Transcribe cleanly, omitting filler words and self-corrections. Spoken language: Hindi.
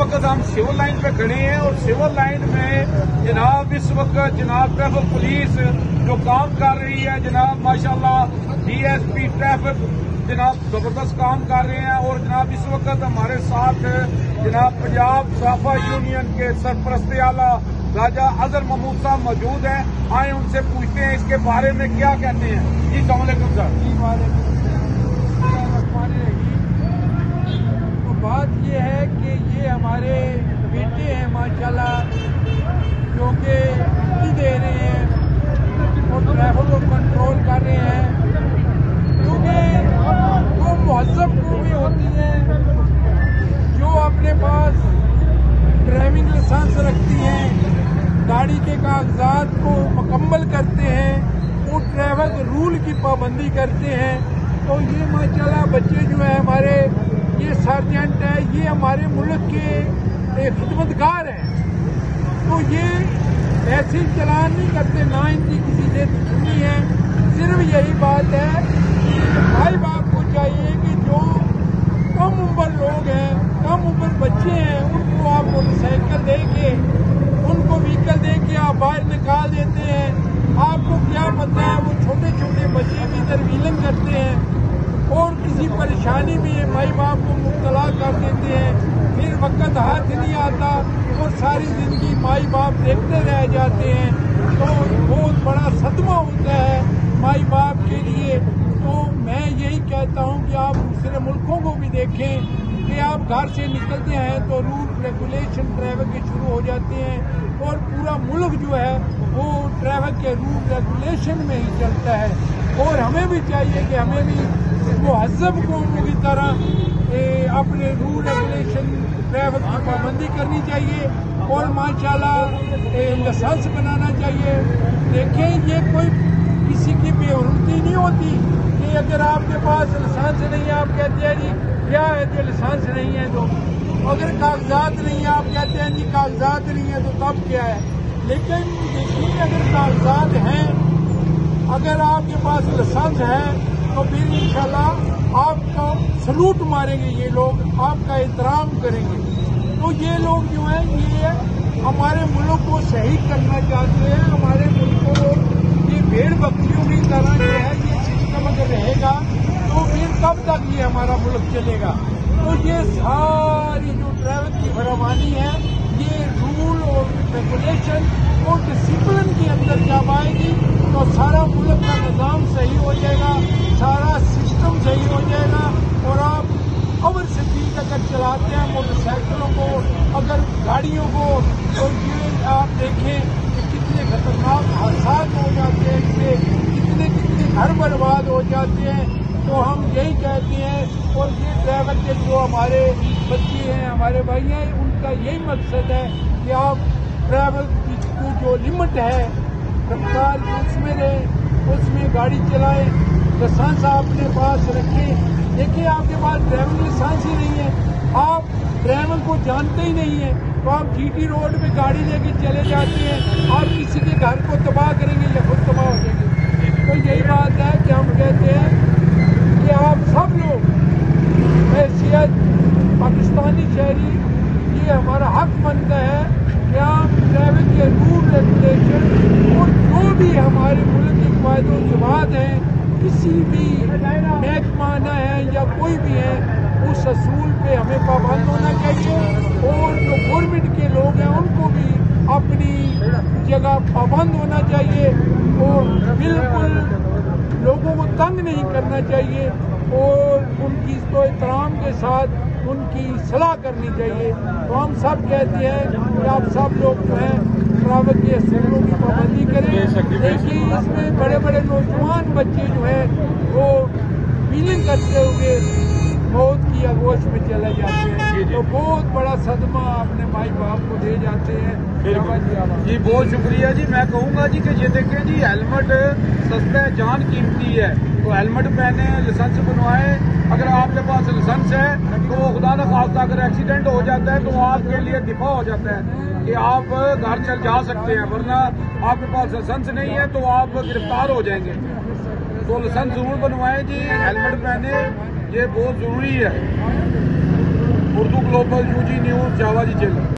वक्त हम सिविल लाइन पे खड़े हैं और सिविल लाइन में जनाब इस वक्त जनाब ट्रैफिक पुलिस जो काम कर रही है, जनाब माशाल्लाह डीएसपी ट्रैफिक जनाब जबरदस्त काम कर रहे हैं। और जनाब इस वक्त हमारे साथ जनाब पंजाब सराफा यूनियन के सरपरस्त आला राजा अजहर महमूद साहब मौजूद हैं। आए उनसे पूछते हैं इसके बारे में क्या कहते हैं। जी अस्सलाम वालेकुम सर। तो बात ये है कि ये हमारे बेटे हैं माशाल्लाह, जो कि ड्यूटी दे रहे हैं और ट्रैफिक को कंट्रोल कर रहे हैं, क्योंकि वो मुहज़्ज़ब कौमें होती हैं जो अपने पास ड्राइविंग लाइसेंस रखती हैं, गाड़ी के कागजात को मुकम्मल करते हैं, वो ट्रैफिक रूल की पाबंदी करते हैं। तो ये माशाल्लाह बच्चे जो है हमारे, ये सार्जेंट है, ये हमारे मुल्क के खिदमतगार हैं। तो ये ऐसे चलान नहीं करते, ना इनकी किसी से दुश्मनी है। सिर्फ यही बात है कि भाई बाप को चाहिए कि जो कम उम्र लोग हैं, कम उम्र बच्चे हैं, उनको आप मोटरसाइकिल दे के, उनको व्हीकल दे के आप बाहर निकाल देते हैं। आपको क्या पता है वो छोटे छोटे बच्चे भी इधर व्हीलिंग करते हैं और किसी परेशानी में माई बाप को मुब्तला कर देते हैं, फिर वक्त हाथ नहीं आता और सारी जिंदगी माई बाप देखते रह जाते हैं। तो बहुत बड़ा सदमा होता है माई बाप के लिए। तो मैं यही कहता हूँ कि आप दूसरे मुल्कों को भी देखें कि आप घर से निकलते हैं तो रूल रेगुलेशन ट्रैफिक के शुरू हो जाते हैं और पूरा मुल्क जो है वो ट्रैफिक के रूल रेगुलेशन में ही चलता है। और हमें भी चाहिए कि हमें भी मुहज़्ज़ब कौमों की तरह अपने रूल रेगुलेशन ट्रैफिक की पाबंदी करनी चाहिए और माशाल्लाह लाइसेंस बनाना चाहिए। देखें, ये कोई किसी की बेहुरमती नहीं होती कि अगर आपके पास लाइसेंस नहीं है आप कहते हैं जी क्या है कि लाइसेंस नहीं है, तो अगर कागजात नहीं है आप कहते हैं जी कागजात नहीं है, तो तब क्या है। लेकिन देखिए, अगर कागजात हैं, अगर आपके पास लाइसेंस है तो फिर इंशाल्लाह आपको सलूट मारेंगे ये लोग, आपका एहतराम करेंगे। तो ये लोग जो हैं ये हमारे मुल्क को सही करना चाहते हैं। हमारे मुल्क को ये भेड़ बकरियों की तरह जो है ये सिस्टम अगर रहेगा तो फिर कब तक ये हमारा मुल्क चलेगा। तो ये सारी जो ट्रैफिक की फरमानी है ये रूल और रेगुलेशन और डिसिप्लिन के अंदर जब आएगी तो सारा मुल्क का निज़ाम सही हो जाएगा, सारा सिस्टम सही हो जाएगा। और आप ओवर स्पीड अगर चलाते हैं मोटरसाइकिलों को, अगर गाड़ियों को, तो ये आप देखें कि कितने खतरनाक हादसा हो जाते हैं, इससे कितने घर बर्बाद हो जाते हैं। तो हम यही कहते हैं और ये ड्राइवर के जो हमारे बच्चे हैं, हमारे भाई हैं, उनका यही मकसद है कि आप ड्राइवर की जो लिमिट है रफ्तार उसमें रहें, उसमें गाड़ी चलाएं, लाइसेंस अपने पास रखें। देखिए, आपके पास ड्राइविंग लाइसेंस ही नहीं है, आप ड्राइवर को जानते ही नहीं है, तो आप जीटी रोड पे गाड़ी लेके चले जाते हैं, आप किसी के घर को तबाह करेंगे या खुद तबाह हो जाएंगे। तो यही बात है कि हम कहते हैं कि आप सब लोग हैसियत पाकिस्तानी शहरी, ये हमारा हक बनता है कि आप ट्रैफिक के रूल रेगुलेशन और जो भी हमारे मुल्क की कायदो ज़बात हैं, किसी भी महकमाना है या कोई भी है, उस असूल पे हमें पाबंद होना चाहिए। और जो गवर्नमेंट के लोग हैं उनको भी अपनी जगह पाबंद होना चाहिए और बिल्कुल लोगों को तंग नहीं करना चाहिए और उनकी तो एहतराम के साथ उनकी सलाह करनी चाहिए। तो हम सब कहते हैं कि आप सब लोग जो हैं ट्रैफिक के असूलों की पाबंदी करें। देखिए, इसमें बड़े बड़े नौजवान बच्चे जो हैं वो व्हीलिंग करते हुए मौत की आगोश में चले जाते हैं। तो बहुत बड़ा सदमा अपने माई बाप को दे जाते हैं। जी बहुत शुक्रिया जी। मैं कहूँगा जी कि ये देखें जी, हेलमेट सस्ता है, जान कीमती है, तो हेलमेट पहने, लाइसेंस बनवाएं। अगर आपके पास लाइसेंस है तो खुदा न खास्ता अगर एक्सीडेंट हो जाता है तो आपके लिए दिफा हो जाता है कि आप घर चल जा सकते हैं, वरना आपके पास लाइसेंस नहीं है तो आप गिरफ्तार हो जाएंगे। तो लाइसेंस जरूर बनवाएं जी, हेलमेट पहने, ये बहुत जरूरी है। उर्दू ग्लोबल UG न्यूज़ जावा जी जेल।